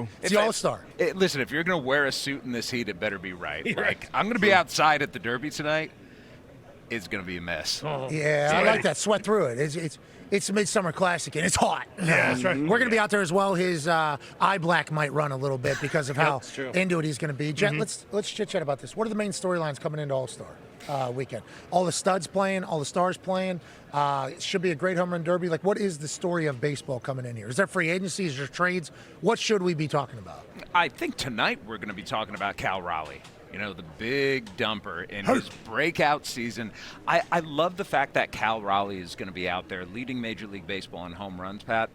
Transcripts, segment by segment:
know. It's the All-Star. Listen, if you're going to wear a suit in this heat, it better be right. Yeah. Like, I'm going to be outside at the Derby tonight. It's going to be a mess. Oh. Yeah, I like that. Sweat through it. It's a Midsummer Classic, and it's hot. Yeah, that's right. We're going to be out there as well. His eye black might run a little bit because of how into it he's going to be. Jet, let's chit-chat about this. What are the main storylines coming into All-Star weekend? All the studs playing, all the stars playing. It should be a great home run derby. Like, what is the story of baseball coming in here? Is there free agency? Is there trades? What should we be talking about? I think tonight we're going to be talking about Cal Raleigh. You know, the big dumper in his breakout season. I love the fact that Cal Raleigh is going to be out there leading Major League Baseball in home runs, Pat,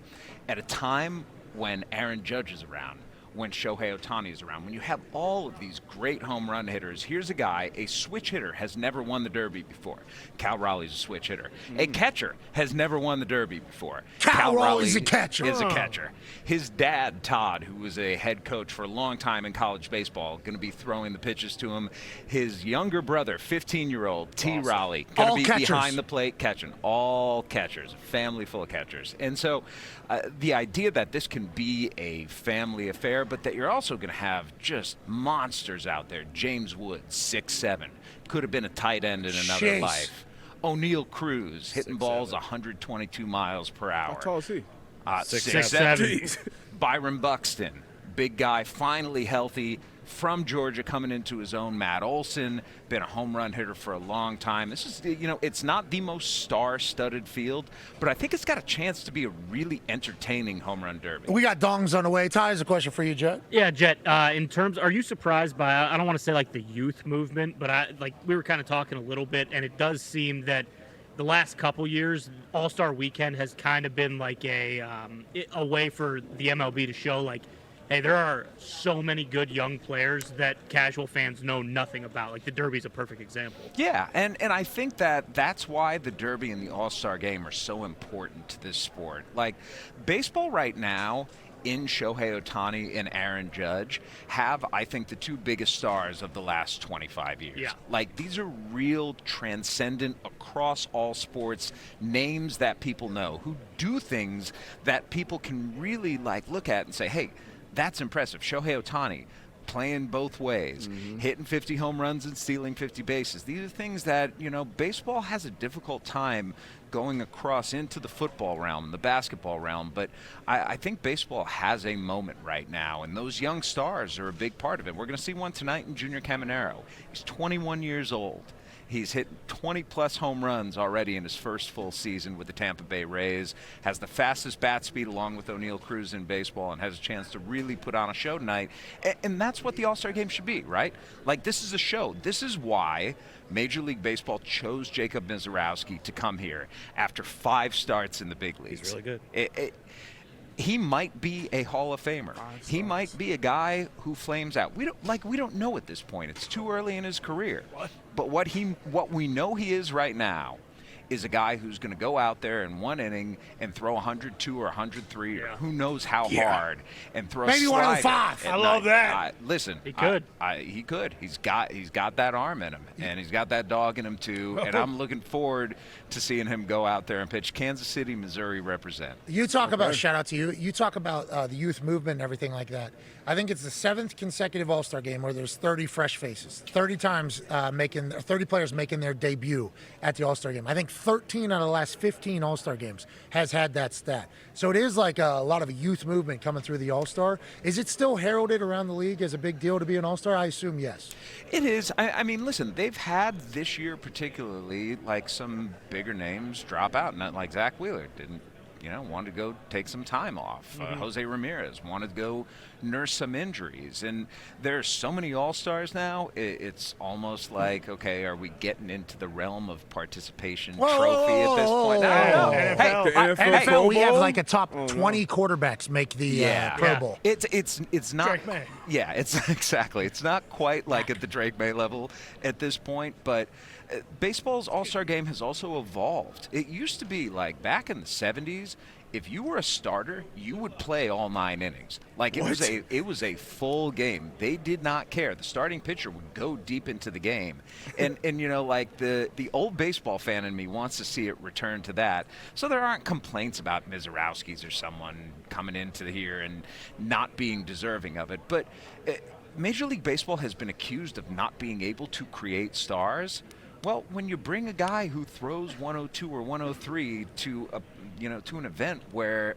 at a time when Aaron Judge is around, when Shohei Ohtani is around, when you have all of these great home run hitters. Here's a guy, a switch hitter, has never won the Derby before. Cal Raleigh's a switch hitter. A catcher has never won the Derby before. Cal Raleigh's a catcher. Is a catcher. His dad, Todd, who was a head coach for a long time in college baseball, going to be throwing the pitches to him. His younger brother, 15-year-old T. Raleigh, going to be catchers. behind the plate catching. All catchers. A family full of catchers. And so the idea that this can be a family affair, but that you're also going to have just monsters out there. James Wood, 6'7", could have been a tight end in another life. O'Neal Cruz hitting balls 122 miles per hour. How tall is he? 6'7". Byron Buxton, big guy, finally healthy, from Georgia, coming into his own. Matt Olson, been a home run hitter for a long time. This is, it's not the most star-studded field, but I think it's got a chance to be a really entertaining home run derby. We got dongs on the way. Ty has a question for you, Jet. Yeah, Jet, are you surprised by, I don't want to say like the youth movement, but we were kind of talking a little bit, and it does seem that the last couple years, All-Star Weekend has kind of been like a way for the MLB to show, like, hey, there are so many good young players that casual fans know nothing about. Like, the Derby's a perfect example. Yeah, and I think that's why the Derby and the All-Star Game are so important to this sport. Like, baseball right now, in Shohei Ohtani and Aaron Judge, have, I think, the two biggest stars of the last 25 years. Yeah. Like, these are real, transcendent, across all sports, names that people know, who do things that people can really, like, look at and say, hey, that's impressive. Shohei Ohtani playing both ways, hitting 50 home runs and stealing 50 bases. These are things that, baseball has a difficult time going across into the football realm, the basketball realm. But I think baseball has a moment right now, and those young stars are a big part of it. We're going to see one tonight in Junior Caminero. He's 21 years old. He's hit 20-plus home runs already in his first full season with the Tampa Bay Rays, has the fastest bat speed along with O'Neal Cruz in baseball, and has a chance to really put on a show tonight. And that's what the All-Star Game should be, right? Like, this is a show. This is why Major League Baseball chose Jacob Misiorowski to come here after 5 starts in the big leagues. He's really good. He might be a Hall of Famer. He might be a guy who flames out. We don't know at this point. It's too early in his career. But what we know he is right now is a guy who's going to go out there in one inning and throw 102 or 103 or who knows how hard and throw maybe 105. I love that. Listen, he could. He could. He's got that arm in him, and he's got that dog in him too. And I'm looking forward to seeing him go out there and pitch. Kansas City, Missouri represent. You talk about, shout out to you. You talk about the youth movement and everything like that. I think it's the 7th consecutive All-Star Game where there's 30 fresh faces, 30 players making their debut at the All-Star Game. I think 13 out of the last 15 All-Star Games has had that stat. So it is like a lot of a youth movement coming through the All-Star. Is it still heralded around the league as a big deal to be an All-Star? I assume yes. It is. I mean, listen, they've had this year particularly like some bigger names drop out, not like Zach Wheeler didn't. Wanted to go take some time off. Jose Ramirez wanted to go nurse some injuries. And there's so many All-Stars now, it's almost like, okay, are we getting into the realm of participation trophy at this point? No. Hey, NFL, we have like a top 20 quarterbacks make the Pro Bowl. It's not. Drake May. Yeah, it's exactly. It's not quite like at the Drake May level at this point, but baseball's All-Star Game has also evolved. It used to be like back in the 70s, if you were a starter, you would play all 9 innings. Like it was a full game. They did not care. The starting pitcher would go deep into the game. And you know, like the old baseball fan in me wants to see it return to that. So there aren't complaints about Mizorowski's or someone coming into here and not being deserving of it. But Major League Baseball has been accused of not being able to create stars. Well, when you bring a guy who throws 102 or 103 to an event where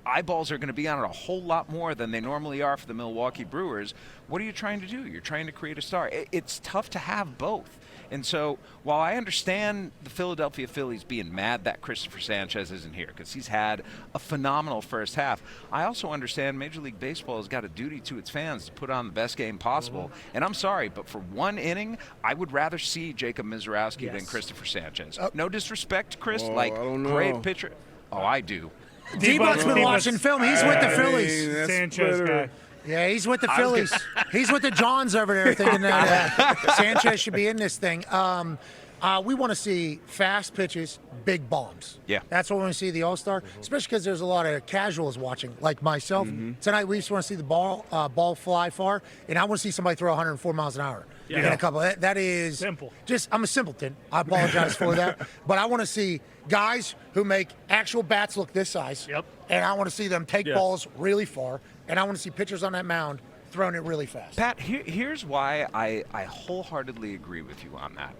eyeballs are going to be on it a whole lot more than they normally are for the Milwaukee Brewers, what are you trying to do? You're trying to create a star. It's tough to have both. And so while I understand the Philadelphia Phillies being mad that Christopher Sanchez isn't here because he's had a phenomenal first half, I also understand Major League Baseball has got a duty to its fans to put on the best game possible. And I'm sorry, but for 1 inning, I would rather see Jacob Mizorowski than Christopher Sanchez. No disrespect, Chris. Great pitcher. Oh, I do. D-Buck's been watching film. He's with the Phillies. Sanchez guy. Yeah, he's with the Phillies. He's with the Johns over there thinking that Sanchez should be in this thing. We want to see fast pitches, big bombs. Yeah. That's what we want to see the All-Star, especially because there's a lot of casuals watching, like myself. Tonight, we just want to see the ball fly far, and I want to see somebody throw 104 miles an hour. In a couple. That is simple. I'm a simpleton. I apologize for that. But I want to see guys who make actual bats look this size. Yep. And I want to see them take balls really far. And I want to see pitchers on that mound throwing it really fast. Pat, here's why I wholeheartedly agree with you on that.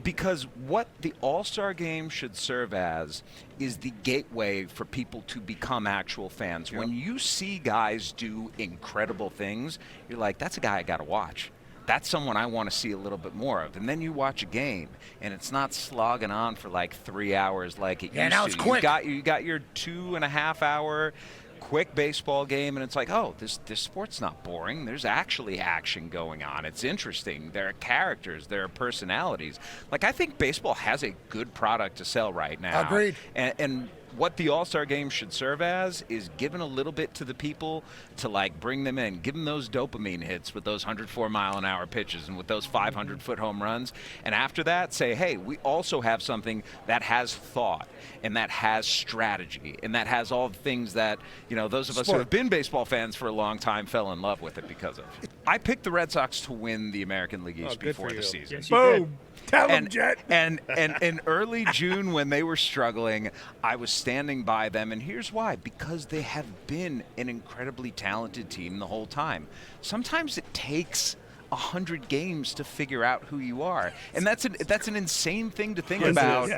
Because what the All-Star Game should serve as is the gateway for people to become actual fans. Yep. When you see guys do incredible things, you're like, that's a guy I got to watch. That's someone I want to see a little bit more of. And then you watch a game, and it's not slogging on for like 3 hours like it used to. Now it's quick. You got your 2.5 hour quick baseball game, and it's like, oh, this sport's not boring. There's actually action going on. It's interesting. There are characters. There are personalities. Like, I think baseball has a good product to sell right now. Agreed. And what the All-Star Game should serve as is giving a little bit to the people to, like, bring them in, give them those dopamine hits with those 104-mile-an-hour pitches and with those 500-foot home runs. And after that, say, hey, we also have something that has thought and that has strategy and that has all the things that, you know, those of us who have been baseball fans for a long time fell in love with it because of. I picked the Red Sox to win the American League East before the season. Yes, Boom. Tell him, Jet. And in early June when they were struggling, I was standing by them, and here's why. Because they have been an incredibly talented team the whole time. Sometimes it takes 100 games to figure out who you are, and that's an insane thing to think about.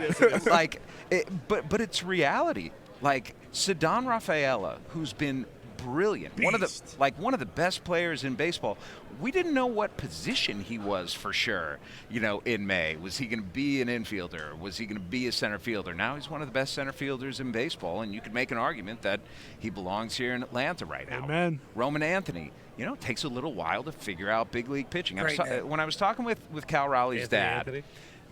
Like, but it's reality. Like Ceddanne Rafaela, who's been brilliant, one of the best players in baseball. We didn't know what position he was for sure, you know, in May. Was he going to be an infielder? Was he going to be a center fielder? Now he's one of the best center fielders in baseball, and you could make an argument that he belongs here in Atlanta right now. Amen. Roman Anthony, you know, it takes a little while to figure out big league pitching. When I was talking with Cal Raleigh's dad,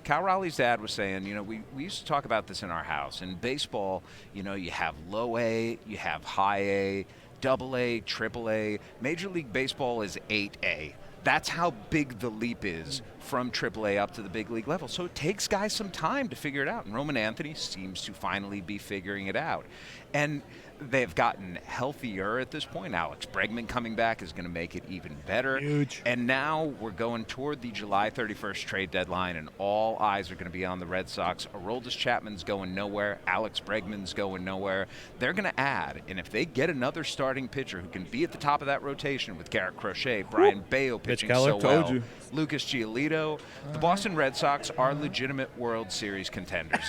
Cal Raleigh's dad was saying, you know, we used to talk about this in our house. In baseball, you know, you have low A, you have high A, Double A, Triple A. Major League Baseball is 8A. That's how big the leap is from AAA up to the big league level. So it takes guys some time to figure it out. And Roman Anthony seems to finally be figuring it out. And they've gotten healthier at this point. Alex Bregman coming back is going to make it even better. Huge. And now we're going toward the July 31st trade deadline, and all eyes are going to be on the Red Sox. Aroldis Chapman's going nowhere. Alex Bregman's going nowhere. They're going to add, and if they get another starting pitcher who can be at the top of that rotation with Garrett Crochet, Brian Bayo pitching so well, Lucas Giolito, the Boston Red Sox are legitimate World Series contenders.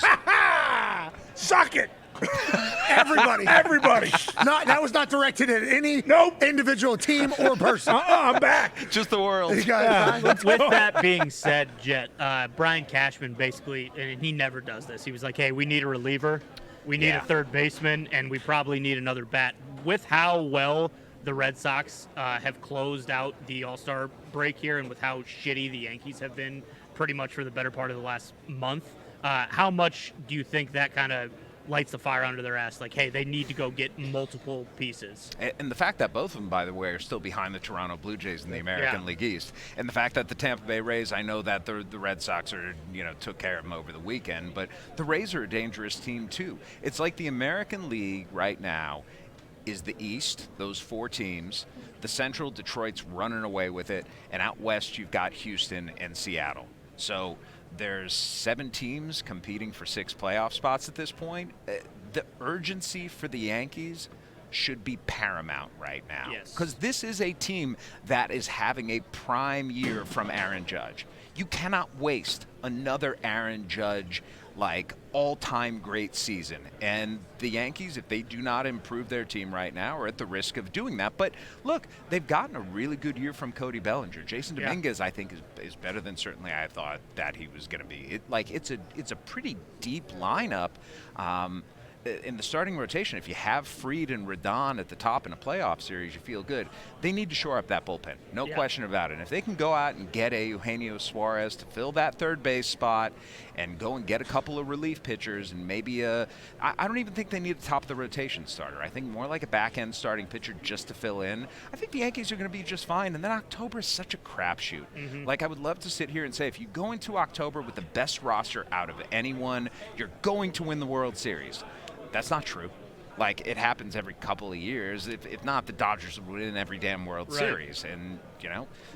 Suck it! Everybody. No, that was not directed at any individual team or person. I'm back. Just the world. With that being said, Jet, Brian Cashman basically, and he never does this, he was like, hey, we need a reliever, we need a third baseman, and we probably need another bat. With how well the Red Sox have closed out the All-Star break here, and with how shitty the Yankees have been pretty much for the better part of the last month, how much do you think that kind of lights the fire under their ass. Like, hey, they need to go get multiple pieces. And the fact that both of them, by the way, are still behind the Toronto Blue Jays in the American League East, and the fact that the Tampa Bay Rays, I know that the Red Sox took care of them over the weekend, but the Rays are a dangerous team too. It's like the American League right now is the East, those 4 teams. The Central, Detroit's running away with it, and out west you've got Houston and Seattle. So there's 7 teams competing for 6 playoff spots at this point. The urgency for the Yankees should be paramount right now. Yes. Because this is a team that is having a prime year from Aaron Judge. You cannot waste another Aaron Judge all-time great season. And the Yankees, if they do not improve their team right now, are at the risk of doing that. But look, they've gotten a really good year from Cody Bellinger. Jason Dominguez, I think, is better than certainly I thought that he was going to be. It's a pretty deep lineup. In the starting rotation, if you have Fried and Rodon at the top in a playoff series, you feel good. They need to shore up that bullpen, no question about it. And if they can go out and get a Eugenio Suarez to fill that third base spot and go and get a couple of relief pitchers and maybe I don't even think they need a top of the rotation starter. I think more like a back-end starting pitcher just to fill in. I think the Yankees are going to be just fine. And then October is such a crapshoot. I would love to sit here and say, if you go into October with the best roster out of anyone, you're going to win the World Series. That's not true. It happens every couple of years. If not, the Dodgers would win every damn World Series. And,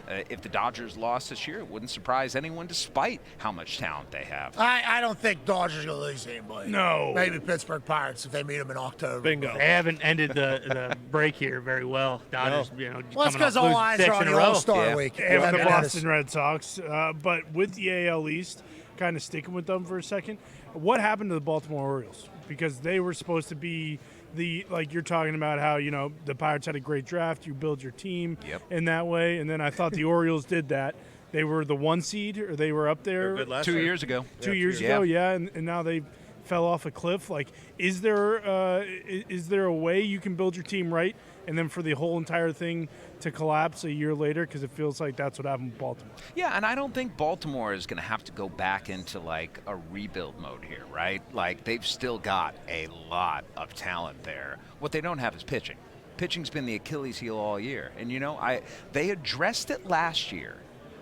if the Dodgers lost this year, it wouldn't surprise anyone despite how much talent they have. I don't think Dodgers are going to lose anybody. No. Maybe Pittsburgh Pirates if they meet them in October. Bingo. They haven't ended the break here very well. Dodgers, Well, it's because all eyes are on the All-Star week. And the That Boston is- Red Sox. But with the AL East, kind of sticking with them for a second, what happened to the Baltimore Orioles? Because they were supposed to be like you're talking about how, the Pirates had a great draft, you build your team in that way, and then I thought the Orioles did that. They were the 1 seed, or they were up there 2 years ago. 2 years ago, and now they fell off a cliff. Is there a way you can build your team right, and then for the whole entire thing to collapse a year later? Because it feels like that's what happened with Baltimore. Yeah, and I don't think Baltimore is going to have to go back into a rebuild mode here, right? They've still got a lot of talent there. What they don't have is pitching. Pitching's been the Achilles heel all year. And they addressed it last year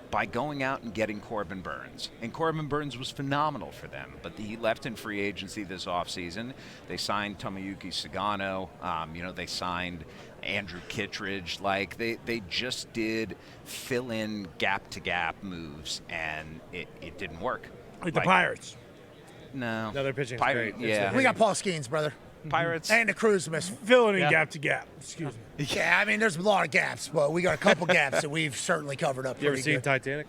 by going out and getting Corbin Burns. And Corbin Burns was phenomenal for them, but he left in free agency this offseason. They signed Tomoyuki Sagano. They signed Andrew Kittredge. They just did fill-in gap-to-gap moves, and it didn't work. Like the Pirates. No. No, their pitching's Pirate, great. yeah. We got Paul Skenes, brother. Pirates. And the Cruz miss. Filling in gap to gap. Excuse me. Yeah, there's a lot of gaps, but we got a couple gaps that we've certainly covered up. You ever pretty seen good. Titanic?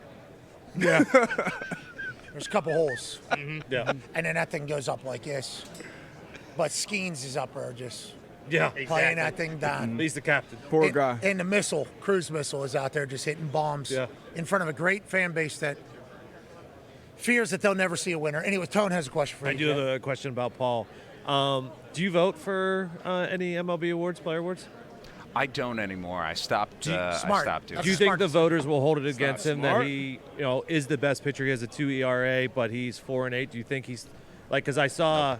Yeah. There's a couple holes. Yeah. And then that thing goes up like this. But Skenes is up there just Yeah. playing that thing down. He's the captain. Poor guy. And the missile, Cruise missile, is out there just hitting bombs in front of a great fan base that fears that they'll never see a winner. Anyway, Tone has a question for you. I do have a question about Paul. Do you vote for any MLB awards, player awards? I don't anymore. I stopped. Smart. I stopped doing. That's Do you it. think smart. the voters will hold it against him that smart. he, is the best pitcher? He has a 2 ERA, but he's 4-8. Do you think he's because I saw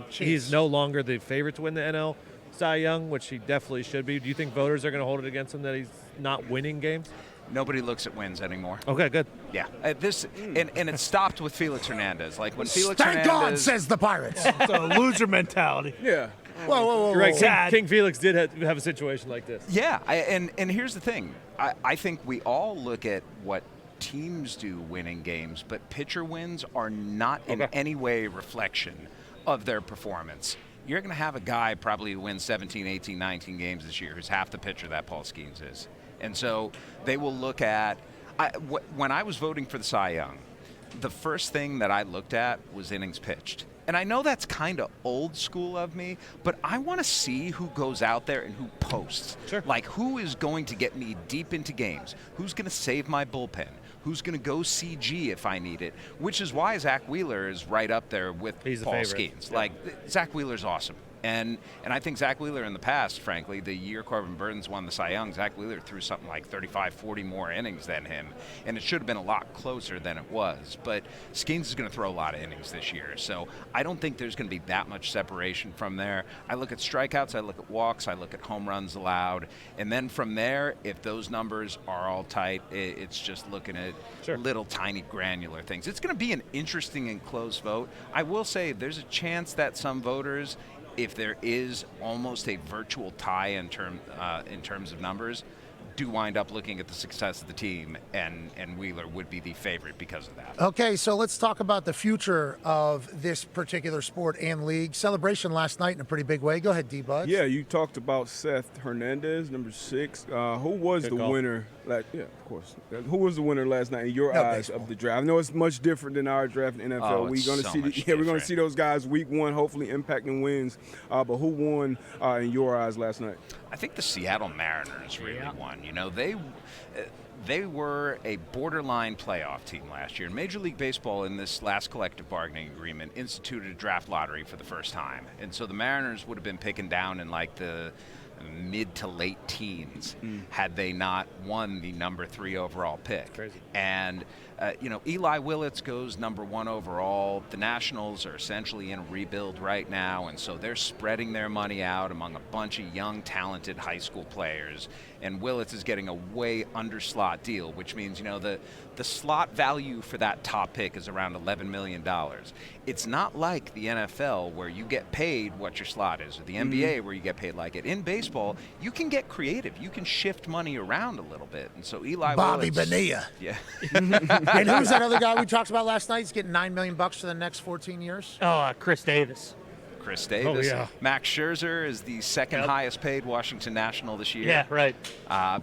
he's no longer the favorite to win the NL Cy Young, which he definitely should be. Do you think voters are going to hold it against him that he's not winning games? Nobody looks at wins anymore. Okay, good. Yeah, and it stopped with Felix Hernandez. When Felix Thank Hernandez, God, says the Pirates. It's a loser mentality. Yeah. Whoa. You're right. Sad. King Felix did have a situation like this. Yeah, and here's the thing. I think we all look at what teams do winning games, but pitcher wins are not in any way a reflection of their performance. You're going to have a guy probably who wins 17, 18, 19 games this year who's half the pitcher that Paul Skenes is. And so they will look at when I was voting for the Cy Young, the first thing that I looked at was innings pitched. And I know that's kind of old school of me, but I want to see who goes out there and who posts. Sure. Who is going to get me deep into games? Who's going to save my bullpen? Who's going to go CG if I need it? Which is why Zach Wheeler is right up there with He's the Paul favorite. Skenes. Zach Wheeler's awesome. And I think Zach Wheeler in the past, frankly, the year Corbin Burns won the Cy Young, Zach Wheeler threw something like 35, 40 more innings than him. And it should have been a lot closer than it was. But Skenes is going to throw a lot of innings this year. So I don't think there's going to be that much separation from there. I look at strikeouts, I look at walks, I look at home runs allowed. And then from there, if those numbers are all tight, it's just looking at little tiny granular things. It's going to be an interesting and close vote. I will say there's a chance that some voters, if there is almost a virtual tie in terms of numbers, do wind up looking at the success of the team, and Wheeler would be the favorite because of that. Okay, so let's talk about the future of this particular sport and league. Celebration last night in a pretty big way. Go ahead, D-Buds. Yeah, you talked about Seth Hernandez, number 6. Who was the winner? Yeah, of course. Who was the winner last night in your eyes of the draft? I know it's much different than our draft in the NFL. We're going to see those guys week 1, hopefully impacting wins. But who won in your eyes last night? I think the Seattle Mariners really won. You know, they were a borderline playoff team last year. Major League Baseball, in this last collective bargaining agreement, instituted a draft lottery for the first time. And so the Mariners would have been picking down in like the mid to late teens had they not won the number 3 overall pick. Crazy. And Eli Willits goes number 1 overall. The Nationals are essentially in a rebuild right now, and so they're spreading their money out among a bunch of young, talented high school players. And Willits is getting a way under slot deal, which means, the slot value for that top pick is around $11 million. It's not like the NFL where you get paid what your slot is, or the NBA where you get paid like it. In baseball, you can get creative. You can shift money around a little bit. And so Bobby Willits, Bonilla. Yeah. And who's that other guy we talked about last night? He's getting $9 million for the next 14 years. Oh, Chris Davis. Chris Davis. Oh, yeah. Max Scherzer is the second highest paid Washington National this year. Yeah, right.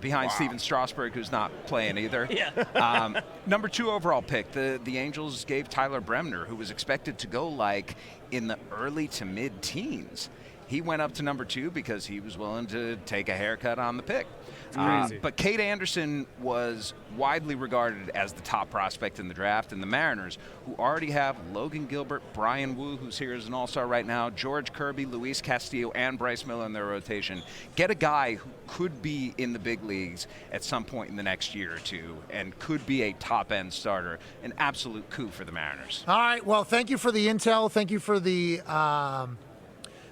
Behind Steven Strasburg, who's not playing either. Yeah. Number 2 overall pick, the Angels gave Tyler Bremner, who was expected to go like in the early to mid-teens. He went up to number 2 because he was willing to take a haircut on the pick. But Cade Anderson was widely regarded as the top prospect in the draft, and the Mariners, who already have Logan Gilbert, Brian Wu, who's here as an all-star right now, George Kirby, Luis Castillo, and Bryce Miller in their rotation, get a guy who could be in the big leagues at some point in the next year or two and could be a top-end starter. An absolute coup for the Mariners. All right, well, thank you for the intel. Thank you for the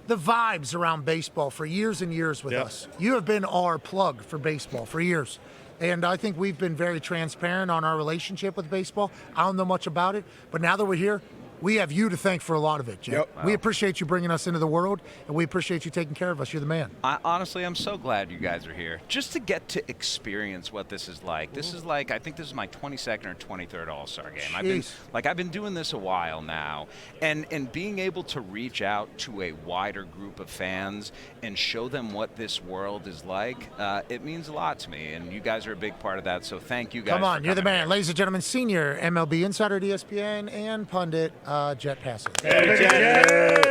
vibes around baseball for years and years with us. You have been our plug for baseball for years. And I think we've been very transparent on our relationship with baseball. I don't know much about it, but now that we're here, we have you to thank for a lot of it, Jay. Yep. We appreciate you bringing us into the world, and we appreciate you taking care of us. You're the man. Honestly, I'm so glad you guys are here. Just to get to experience what this is like. This is like, I think this is my 22nd or 23rd All-Star game. I've been doing this a while now, and being able to reach out to a wider group of fans and show them what this world is like, it means a lot to me, and you guys are a big part of that, so thank you guys. Come on, for you're the coming man. here. Ladies and gentlemen, senior MLB insider at ESPN and pundit, Jet Passan. Hey, Jet.